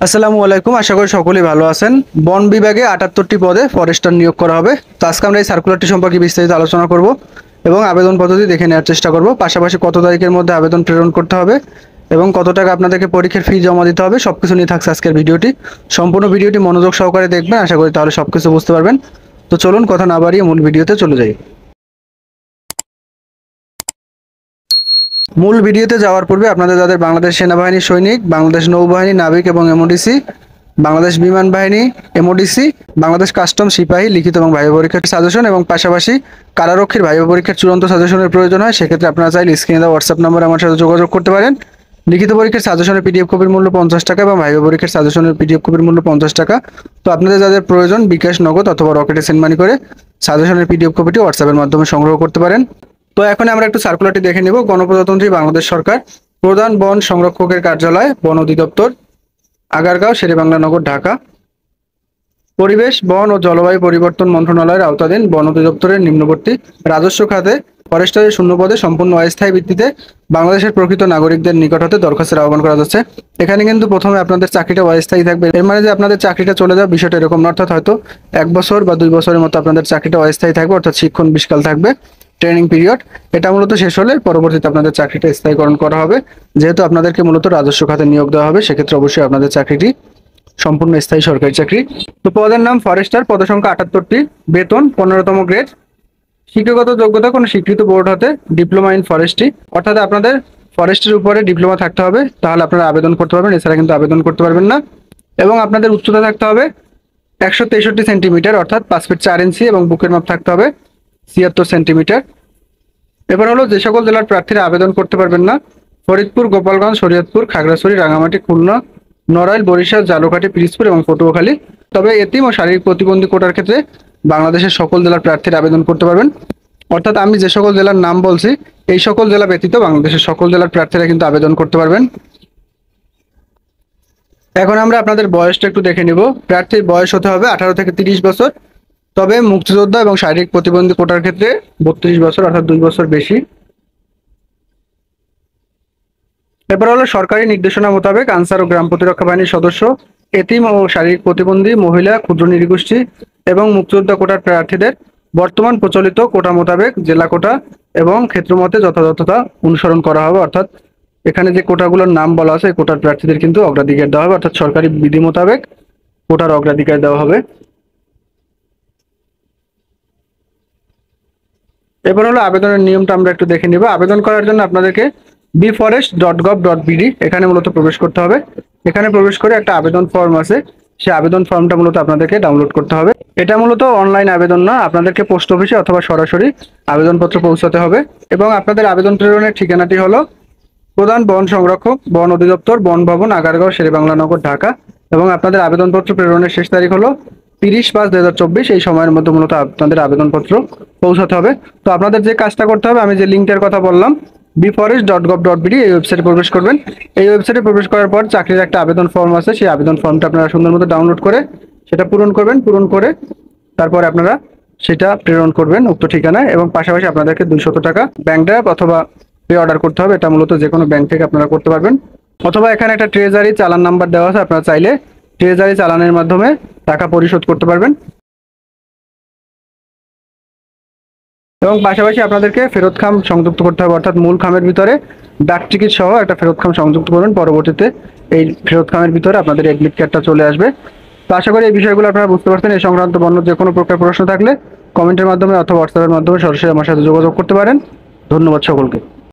আসসালামু আলাইকুম, আশা করি সকলেই ভালো আছেন। বন বিভাগে ৭৮টি পদে ফরেস্টার নিয়োগ করা হবে। তো আজকে আমরা এই সার্কুলারটি সম্পর্কে বিস্তারিত আলোচনা করব এবং আবেদন পদ্ধতি দেখে নেওয়ার চেষ্টা করব। পাশাপাশি কত তারিখের মধ্যে আবেদন প্রেরণ করতে হবে এবং কত টাকা আপনাদেরকে পরীক্ষার ফি জমা দিতে হবে সবকিছু নিয়ে থাকছে আজকের ভিডিওটি। সম্পূর্ণ ভিডিওটি মনোযোগ সহকারে দেখবেন, আশা করি তাহলে সবকিছু বুঝতে পারবেন। তো চলুন কথা না বাড়িয়ে মূল ভিডিওতে চলে যাই। মূল ভিডিওতে যাওয়ার পূর্বে আপনাদের যাদের বাংলাদেশ সেনাবাহিনী সৈনিক, বাংলাদেশ নৌবাহিনী নাবিক এবং এমওডিসি, বাংলাদেশ বিমান বাহিনী এমওডিসি, বাংলাদেশ কাস্টম সিপাহী লিখিত এবং ভাইবা পরীক্ষার সাজেশন এবং পাশাপাশি কারারক্ষীর ভাইবা পরীক্ষার চূড়ান্ত সাজেশনের প্রয়োজন হয়, সেক্ষেত্রে আপনারা চাইলে স্ক্রিনে দেওয়া হোয়াটসঅ্যাপ নম্বরে আমার সাথে যোগাযোগ করতে পারেন। লিখিত পরীক্ষার সাজেশনের পিডিএফ কপির মূল্য 50 টাকা এবং ভাইবা পরীক্ষার সাজেশনের পিডিএফ কপির মূল্য 50 টাকা। তো আপনাদের যাদের প্রয়োজন বিকাশ, নগদ অথবা রকেটে সেন্ড মানি করে সাজেশনের পিডিএফ কপিটি হোয়াটসঅ্যাপের মাধ্যমে সংগ্রহ করতে পারেন। তো এখন আমরা একটু সার্কুলারটি দেখে নিব। গণপ্রজাতন্ত্রী বাংলাদেশ সরকার, প্রধান বন সংরক্ষকের কার্যালয়, বন অধিদপ্তর, আগারগাঁও, শেরেবাংলা নগর, ঢাকা। পরিবেশ, বন ও জলবায়ু পরিবর্তন মন্ত্রণালয়ের আওতাধীন বন অধিদপ্তরের নিম্নবর্তী রাজস্ব খাতে ফরেস্টারের শূন্য পদে সম্পূর্ণ অস্থায়ী ভিত্তিতে বাংলাদেশের প্রকৃত নাগরিকদের নিকট হতে দরখাস্তের আহ্বান করা যাচ্ছে। এখানে কিন্তু প্রথমে আপনাদের চাকরিটা অস্থায়ী থাকবে, এর মানে যে আপনাদের চাকরিটা চলে যাবে বিষয়টা এরকম না, অর্থাৎ হয়তো 1 বছর বা 2 বছরের মতো আপনাদের চাকরিটা অস্থায়ী থাকবে, অর্থাৎ শিক্ষণ বিষকাল থাকবে, ট্রেনিং পিরিয়ড। এটা মূলত শেষ হলে পরবর্তীতে আপনাদের চাকরিটা স্থায়ীকরণ করা হবে। যেহেতু আপনাদেরকে মূলত রাজস্ব খাতে নিয়োগ দেওয়া হবে, সেক্ষেত্রে অবশ্যই আপনাদের চাকরিটি সম্পূর্ণ স্থায়ী সরকারি চাকরি। তো পদের নাম ফরেস্টার, পদসংখ্যা 78টি, বেতন 15তম গ্রেড, শিক্ষাগত যোগ্যতা কোনো স্বীকৃত বোর্ড হতে ডিপ্লোমা ইন ফরেস্ট্রি, অর্থাৎ আপনাদের ফরেস্টের উপরে ডিপ্লোমা থাকতে হবে, তাহলে আপনারা আবেদন করতে পারবেন, এছাড়া কিন্তু আবেদন করতে পারবেন না। এবং আপনাদের উচ্চতা থাকতে হবে 163 সেন্টিমিটার, অর্থাৎ 5 ফিট 4 ইঞ্চি, এবং বুকের মাপ থাকতে হবে 76 সেন্টিমিটার। এবার হলো যে সকল জেলার প্রার্থীরা আবেদন করতে পারবেন না: ফরিদপুর, গোপালগঞ্জ, শরীয়তপুর, খাগড়াছড়ি, রাঙামাটি, খুলনা, নড়াইল, বরিশাল, ঝালকাঠি, পিরোজপুর এবং পটুয়াখালী। তবে এতিম ও শারীরিক প্রতিবন্ধী কোটার ক্ষেত্রে বাংলাদেশের সকল জেলার প্রার্থীরা আবেদন করতে পারবেন। অর্থাৎ আমি যে সকল জেলার নাম বলছি এই সকল জেলা ব্যতীত বাংলাদেশের সকল জেলার প্রার্থীরা কিন্তু আবেদন করতে পারবেন। এখন আমরা আপনাদের বয়সটা একটু দেখে নিব। প্রার্থীর বয়স হতে হবে 18 থেকে 30 বছর, তবে মুক্তিযোদ্ধা এবং শারীরিক প্রতিবন্ধী কোটার ক্ষেত্রে 32 বছর, অর্থাৎ 2 বছর বেশি। এরপর হলো সরকারি নির্দেশনা মোতাবেক আনসার ও গ্রাম প্রতিরক্ষা বাহিনীর সদস্য, এতিম ও শারীরিক প্রতিবন্ধী, মহিলা, ক্ষুদ্র নৃগোষ্ঠী এবং মুক্তিযোদ্ধা কোটার প্রার্থীদের বর্তমান প্রচলিত কোটা মোতাবেক জেলা কোটা এবং ক্ষেত্রমতে যথাযথতা অনুসরণ করা হবে। অর্থাৎ এখানে যে কোটাগুলোর নাম বলা আছে কোটার প্রার্থীদের কিন্তু অগ্রাধিকার দেওয়া হবে, অর্থাৎ সরকারি বিধি মোতাবেক কোটার অগ্রাধিকার দেওয়া হবে। এবার হলো আবেদনের নিয়মটা আমরা একটু দেখে নিব। আবেদন করার জন্য আপনাদেরকে bforest.gov.bd এখানে মূলত প্রবেশ করতে হবে। এখানে প্রবেশ করে একটা আবেদন ফর্ম আছে, সেই আবেদন ফর্মটা মূলত আপনাদেরকে ডাউনলোড করতে হবে। এটা মূলত অনলাইন আবেদন না, আপনাদেরকে পোস্ট অফিসে অথবা সরাসরি আবেদনপত্র পৌঁছাতে হবে। এবং আপনাদের আবেদন প্রেরণের ঠিকানাটি হলো প্রধান বন সংরক্ষক, বন অধিদপ্তর, বন ভবন, আগারগাঁও, শেরেবাংলা নগর, ঢাকা। এবং আপনাদের আবেদনপত্র প্রেরণের শেষ তারিখ হলো 30/5/2024। এই সময়ের মধ্যে মূলত আপনাদের আবেদনপত্র পৌঁছাতে হবে। তো আপনাদের যে কাজটা করতে হবে, আমি যে লিঙ্কটার কথা বললাম bforest.gov.bd, এই ওয়েবসাইটে প্রবেশ করবেন। এই ওয়েবসাইটে প্রবেশ করার পর চাকরির একটা আবেদন ফর্ম আছে, সেই আবেদন ফর্মটা আপনারা সুন্দর মতো ডাউনলোড করে সেটা পূরণ করবেন। পূরণ করে তারপরে আপনারা সেটা প্রেরণ করবেন উক্ত ঠিকানায়। এবং পাশাপাশি আপনাদেরকে 200 টাকা ব্যাংক ড্রাফট অথবা পে অর্ডার করতে হবে। এটা মূলত যে কোনো ব্যাংক থেকে আপনারা করতে পারবেন, অথবা এখানে একটা ট্রেজারি চালান নাম্বার দেওয়া আছে, আপনারা চাইলে ট্রেজারি চালানের মাধ্যমে টাকা পরিশোধ করতে পারবেন। এবং পাশাপাশি আপনাদেরকে ফেরত খাম সংযুক্ত করতে হবে, অর্থাৎ মূল খামের ভিতরে ডাক টিকিট সহ একটা ফেরত খাম সংযুক্ত করবেন। পরবর্তীতে এই ফেরত খামের ভিতরে আপনাদের এডমিট কার্ডটা চলে আসবে। তো আশা করি এই বিষয়গুলো আপনারা বুঝতে পারছেন। এই সংক্রান্ত বন্য যে কোনো প্রকার প্রশ্ন থাকলে কমেন্টের মাধ্যমে অথবা হোয়াটসঅ্যাপের মাধ্যমে সরাসরি আমার সাথে যোগাযোগ করতে পারেন। ধন্যবাদ সকলকে।